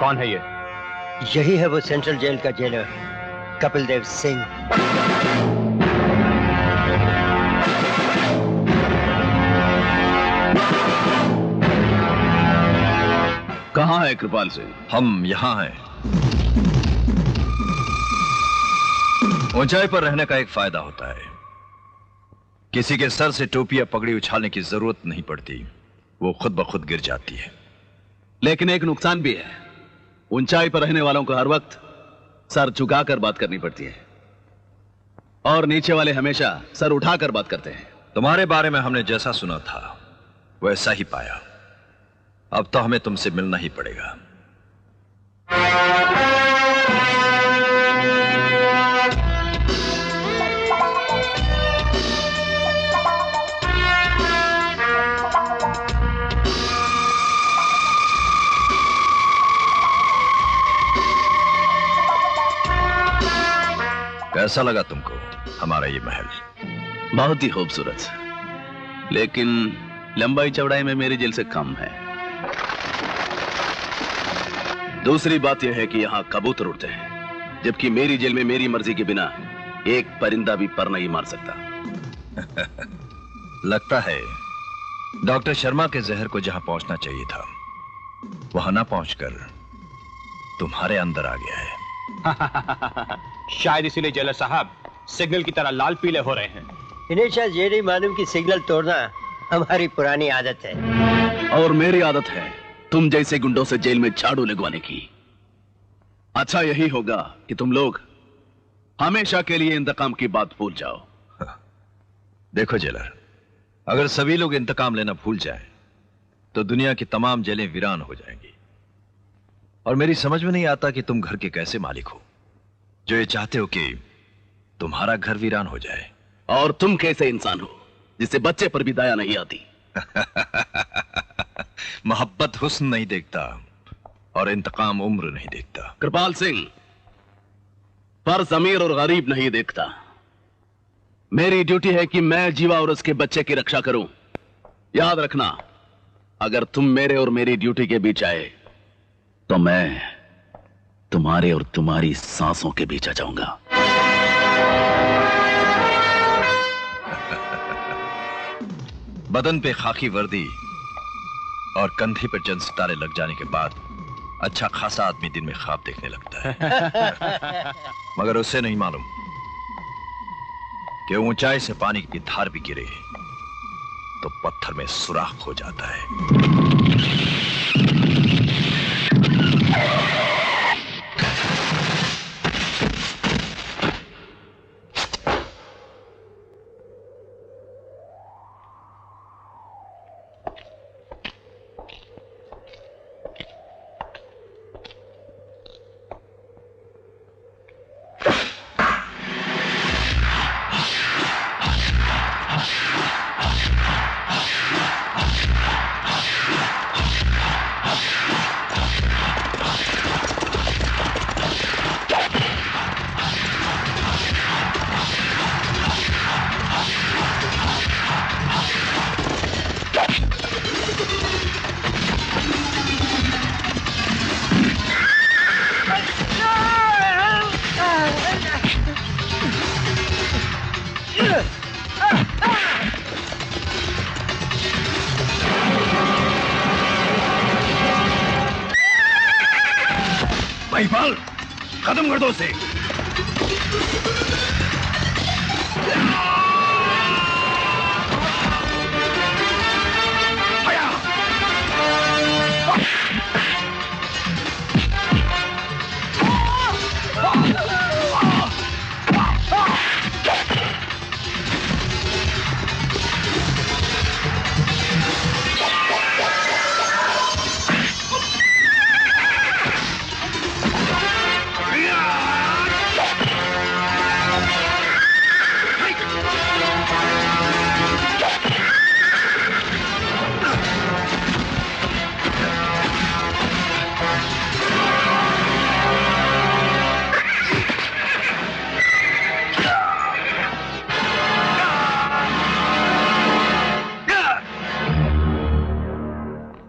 कौन है ये? यही है वो सेंट्रल जेल का जेलर, कपिल देव सिंह। कहाँ है कृपाल सिंह? हम यहाँ हैं। ऊंचाई पर रहने का एक फायदा होता है, किसी के सर से टोपी या पगड़ी उछालने की जरूरत नहीं पड़ती, वो खुद ब खुद गिर जाती है। लेकिन एक नुकसान भी है, ऊंचाई पर रहने वालों को हर वक्त सर झुकाकर बात करनी पड़ती है और नीचे वाले हमेशा सर उठाकर बात करते हैं। तुम्हारे बारे में हमने जैसा सुना था वैसा ही पाया। अब तो हमें तुमसे मिलना ही पड़ेगा। कैसा लगा तुमको हमारा ये महल? बहुत ही खूबसूरत, लेकिन लंबाई चौड़ाई में मेरी जेल से कम है। दूसरी बात यह है कि यहां कबूतर उड़ते हैं, जबकि मेरी जेल में मेरी मर्जी के बिना एक परिंदा भी पर नहीं मार सकता। लगता है डॉक्टर शर्मा के जहर को जहां पहुंचना चाहिए था वहां ना पहुंचकर तुम्हारे अंदर आ गया है। शायद इसीलिए जेलर साहब सिग्नल की तरह लाल पीले हो रहे हैं। इन्हें शायद ये नहीं मालूम कि सिग्नल तोड़ना हमारी पुरानी आदत है। और मेरी आदत है तुम जैसे गुंडों से जेल में झाड़ू लगवाने की। अच्छा यही होगा कि तुम लोग हमेशा के लिए इंतकाम की बात भूल जाओ। देखो जेलर, अगर सभी लोग इंतकाम लेना भूल जाएं, तो दुनिया की तमाम जेलें वीरान हो जाएंगी। और मेरी समझ में नहीं आता कि तुम घर के कैसे मालिक हो जो ये चाहते हो कि तुम्हारा घर वीरान हो जाए। और तुम कैसे इंसान हो जिससे बच्चे पर भी दया नहीं आती? मोहब्बत हुस्न नहीं देखता और इंतकाम उम्र नहीं देखता। कृपाल सिंह, फर्ज अमीर और गरीब नहीं देखता। मेरी ड्यूटी है कि मैं जीवा और उसके बच्चे की रक्षा करूं। याद रखना, अगर तुम मेरे और मेरी ड्यूटी के बीच आए तो मैं तुम्हारे और तुम्हारी सांसों के बीच आ जाऊंगा। बदन पे खाकी वर्दी और कंधे पर चंद सितारे लग जाने के बाद अच्छा खासा आदमी दिन में ख्वाब देखने लगता है। मगर उससे नहीं मालूम कि ऊंचाई से पानी की धार भी गिरे तो पत्थर में सुराख हो जाता है। महिपाल, खत्म कर दो उसे।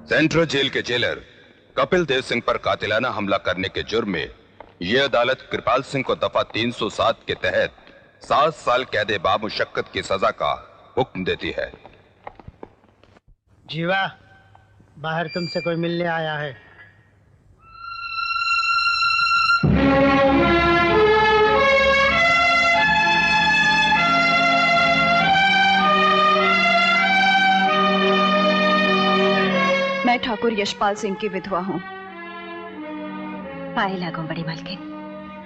सेंट्रल जेल के जेलर कपिल देव सिंह पर कातिलाना हमला करने के जुर्म में यह अदालत कृपाल सिंह को दफा 307 के तहत 7 साल कैद बामुशक्कत की सजा का हुक्म देती है। जीवा, बाहर तुमसे कोई मिलने आया है। मैं ठाकुर यशपाल सिंह की विधवा हूँ। पाए लागो बड़ी मालकिन।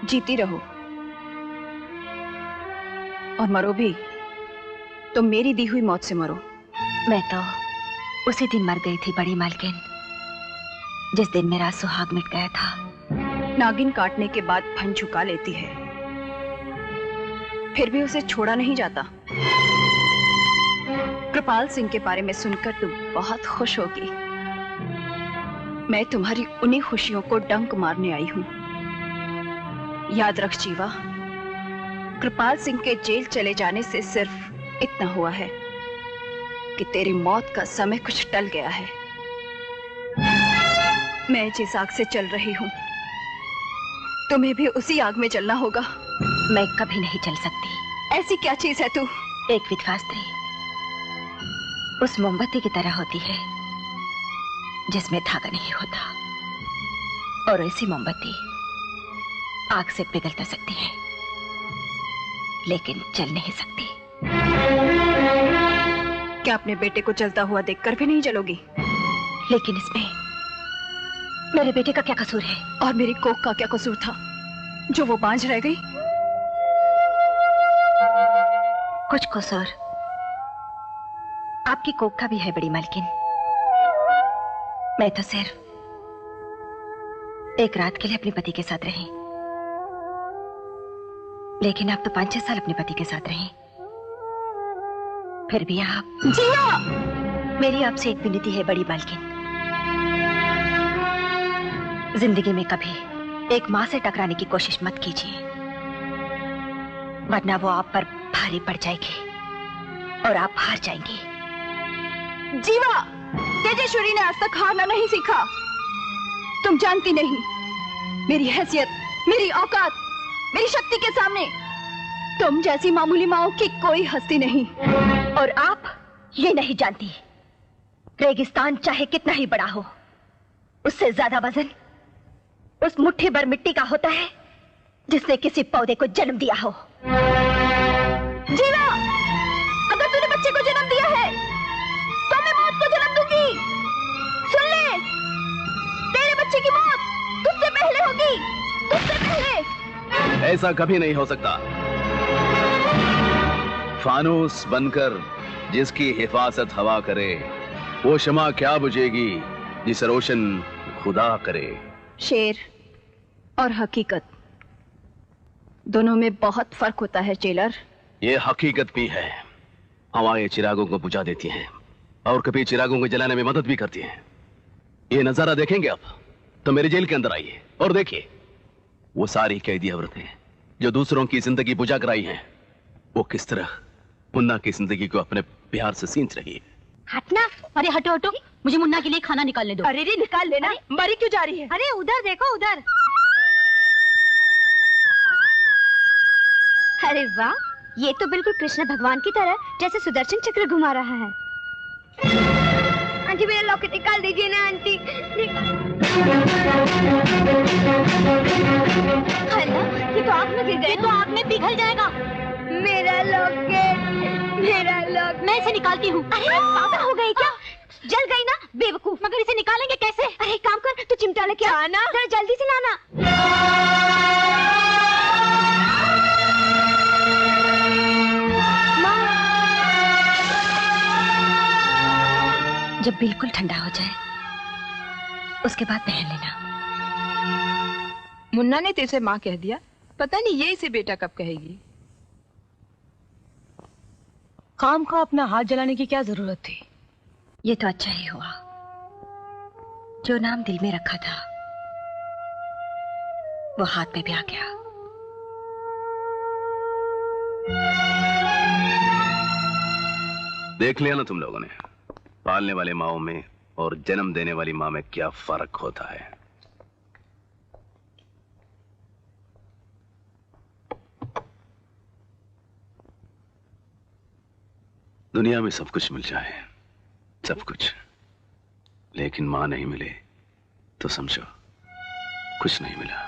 जीती रहो और मरो भी तो मेरी दी हुई मौत से मरो। मैं तो उसी दिन मर गई थी बड़ी मालकिन, जिस दिन मेरा सुहाग मिट गया था। नागिन काटने के बाद फन झुका लेती है, फिर भी उसे छोड़ा नहीं जाता। कृपाल सिंह के बारे में सुनकर तुम बहुत खुश होगी। मैं तुम्हारी उन्हीं खुशियों को डंक मारने आई हूं। याद रख जीवा, कृपाल सिंह के जेल चले जाने से सिर्फ इतना हुआ है कि तेरी मौत का समय कुछ टल गया है। मैं जिस आग से चल रही हूं, तुम्हें भी उसी आग में जलना होगा। मैं कभी नहीं चल सकती। ऐसी क्या चीज है तू? एक विधवा स्त्री उस मोमबत्ती की तरह होती है जिसमें धागा नहीं होता, और ऐसी मोमबत्ती आग से पिघल तो सकती है लेकिन जल नहीं सकती। क्या अपने बेटे को जलता हुआ देखकर भी नहीं जलोगी? लेकिन इसमें मेरे बेटे का क्या कसूर है? और मेरी कोख का क्या कसूर था जो वो बांझ रह गई? कुछ कसूर आपकी कोख का भी है बड़ी मालकिन। मैं तो सिर्फ एक रात के लिए अपने पति के साथ रही, लेकिन आप तो 5-6 साल अपने पति के साथ रही। फिर भी आप जिया! मेरी आपसे एक विनती है बड़ी मालकिन, जिंदगी में कभी एक मां से टकराने की कोशिश मत कीजिए, वरना वो आप पर भारी पड़ जाएगी और आप हार जाएंगी। जीवा, तेजेश्वरी ने आज तक हारना नहीं सीखा। तुम जानती नहीं, मेरी हैसियत, मेरी औकात, मेरी शक्ति के सामने तुम जैसी मामूली माओ की कोई हस्ती नहीं। और आप ये नहीं जानती, रेगिस्तान चाहे कितना ही बड़ा हो, उससे ज्यादा वजन उस मुट्ठी भर मिट्टी का होता है जिसने किसी पौधे को जन्म दिया हो। जीवा, अगर तूने बच्चे को जन्म दिया है तो मैं मौत को जन्म दूंगी। सुन ले, तेरे बच्चे की मौत तुझसे पहले होगी, तुझसे पहले। ऐसा कभी नहीं हो सकता। फानूस बनकर जिसकी हिफाजत हवा करे, वो शमा क्या बुझेगी जिसे रोशन खुदा करे। शेर और हकीकत दोनों में बहुत फर्क होता है जेलर। ये हकीकत भी है, हवाएं चिरागों को बुझा देती हैं और कभी चिरागों को जलाने में मदद भी करती हैं। ये नजारा देखेंगे आप तो मेरे जेल के अंदर आइए और देखिए, वो सारी कैदी औरतें जो दूसरों की जिंदगी बुझा कर आई हैं, वो किस तरह मुन्ना की जिंदगी को अपने प्यार से सींच रही है। हटना। अरे हटो हटो, मुझे मुन्ना के लिए खाना निकालने दो। अरे रे, निकाल लेना। मरी क्यों जा रही है? अरे उधर देखो, उधर। अरे वाह, ये तो बिल्कुल कृष्ण भगवान की तरह जैसे सुदर्शन चक्र घुमा रहा है। आंटी मेरा लॉकेट निकाल दीजिए ना आंटी। ये तो आग में गिर गया। ये तो आग में पिघल जाएगा। मेरा लॉकेट, मेरा लॉकेट। मैं इसे निकालती हूँ। अरे पागल हो गई क्या? जल गई ना बेवकूफ। मगर इसे निकालेंगे कैसे? अरे एक काम कर, तू चिमटा लेके आना, जरा जल्दी से लाना। जब बिल्कुल ठंडा हो जाए उसके बाद पहन लेना। मुन्ना ने तेरे माँ कह दिया, पता नहीं ये इसे बेटा कब कहेगी। काम का अपना हाथ जलाने की क्या जरूरत थी? ये तो अच्छा ही हुआ, जो नाम दिल में रखा था वो हाथ में भी आ गया। देख लिया ना तुम लोगों ने, पालने वाले माओ में और जन्म देने वाली मां में क्या फर्क होता है। दुनिया में सब कुछ मिल जाए, सब कुछ, लेकिन मां नहीं मिले तो समझो कुछ नहीं मिला।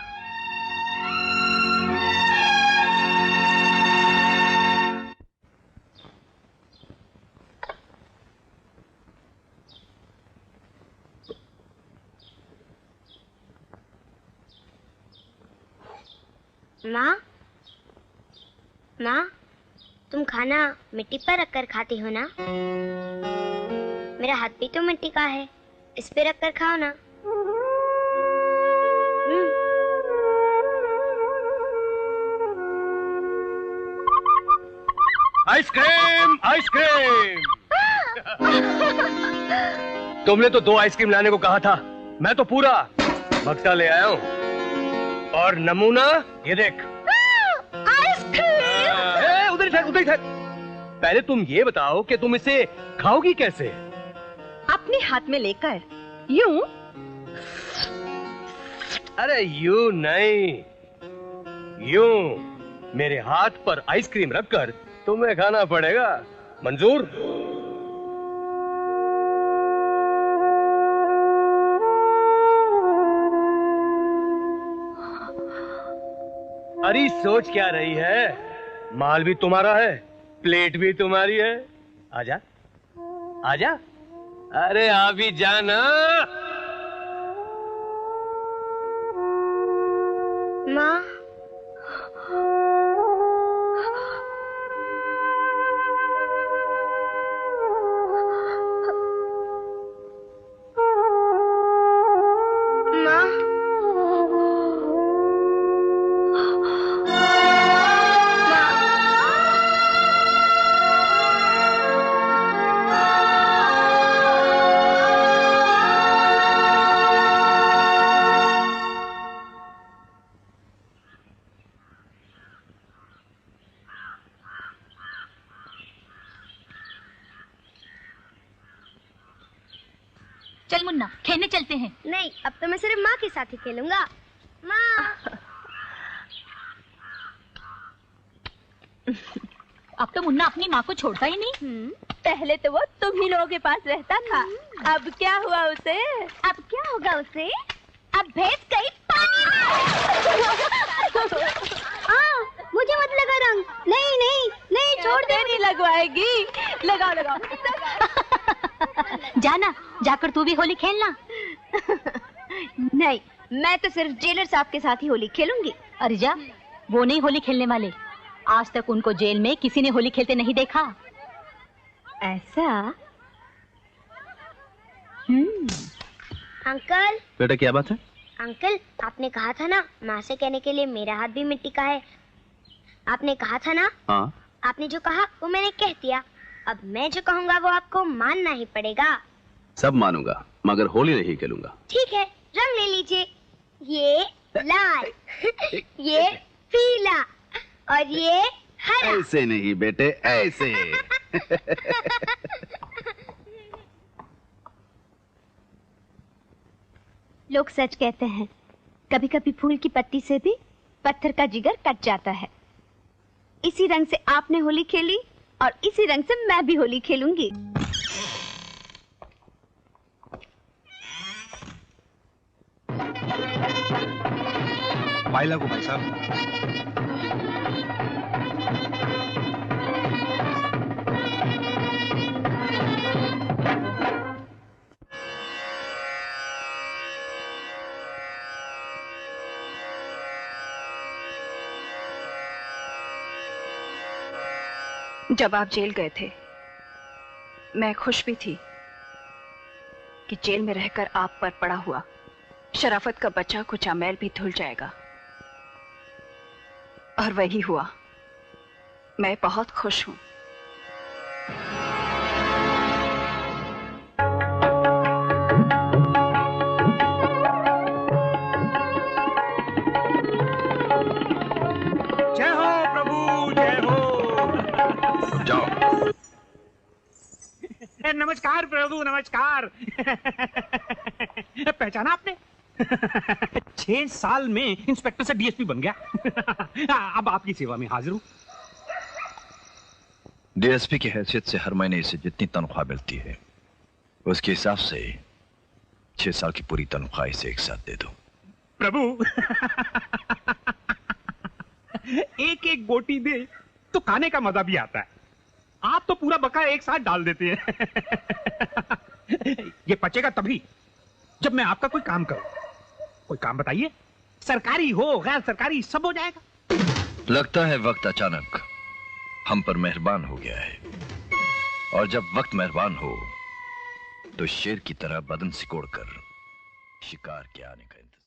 माँ, माँ, तुम खाना मिट्टी पर रखकर खाती हो ना? मेरा हाथ भी तो मिट्टी का है, इस पे रखकर खाओ ना। Ice cream, ice cream. तुमने तो 2 आइसक्रीम लाने को कहा था, मैं तो पूरा बक्सा ले आया हूँ। और नमूना ये देख। आइसक्रीम। उधर ही ठहर, उधर ही ठहर। पहले तुम ये बताओ कि तुम इसे खाओगी कैसे? अपने हाथ में लेकर यूं? अरे यूं नहीं, यूं मेरे हाथ पर आइसक्रीम रखकर तुम्हें खाना पड़ेगा। मंजूर? अरे सोच क्या रही है? माल भी तुम्हारा है, प्लेट भी तुम्हारी है। आजा, आजा। अरे आ भी जाना। माँ, चल मुन्ना, खेलने चलते हैं। नहीं, अब तो मैं सिर्फ माँ के साथ ही खेलूंगा। माँ। अब तो मुन्ना अपनी माँ को छोड़ता ही नहीं। पहले तो वो तुम ही लोगों के पास रहता था, अब क्या हुआ उसे? अब क्या होगा उसे? अब भैंस गई पानी में। मुझे मत लगा रंग। नहीं नहीं नहीं, छोड़ दे। नहीं लगवाएगी। लगाओ लगाओ। जाना, जाकर तू भी होली खेलना। नहीं, मैं तो सिर्फ जेलर साहब के साथ ही होली खेलूंगी। अरे जा, वो नहीं होली खेलने वाले। आज तक उनको जेल में किसी ने होली खेलते नहीं देखा। ऐसा? अंकल। बेटा क्या बात है? अंकल, आपने कहा था ना माँ से कहने के लिए मेरा हाथ भी मिट्टी का है। आपने कहा था ना? हाँ। आपने जो कहा वो मैंने कह दिया। अब मैं जो कहूँगा वो आपको मानना ही पड़ेगा। सब मानूंगा, मगर होली नहीं खेलूंगा। ठीक है, रंग ले लीजिए। ये लाल, ये पीला और ये हरा। ऐसे नहीं बेटे, ऐसे। लोग सच कहते हैं, कभी कभी फूल की पत्ती से भी पत्थर का जिगर कट जाता है। इसी रंग से आपने होली खेली और इसी रंग से मैं भी होली खेलूंगी। भाई लागू भाई साहब। जब आप जेल गए थे, मैं खुश भी थी कि जेल में रहकर आप पर पड़ा हुआ शराफत का बचा कुचा मैल भी धुल जाएगा। और वही हुआ। मैं बहुत खुश हूं। जय हो प्रभु, जय हो। जाओ। नमस्कार प्रभु, नमस्कार। पहचाना आपने? 6 साल में इंस्पेक्टर से डीएसपी बन गया। अब आपकी सेवा में हाजिर हूँ। डीएसपी की हैसियत से हर महीने इसे जितनी तनख्वाह मिलती है उसके हिसाब से 6 साल की पूरी तनख्वाह इसे एक साथ दे दो। प्रभु, एक एक गोटी दे तो खाने का मजा भी आता है। आप तो पूरा बका एक साथ डाल देते हैं। ये पचेगा तभी जब मैं आपका कोई काम करूं। कोई काम बताइए, सरकारी हो गैर सरकारी सब हो जाएगा। लगता है वक्त अचानक हम पर मेहरबान हो गया है, और जब वक्त मेहरबान हो तो शेर की तरह बदन सिकोड़कर शिकार के आने का इंतजार।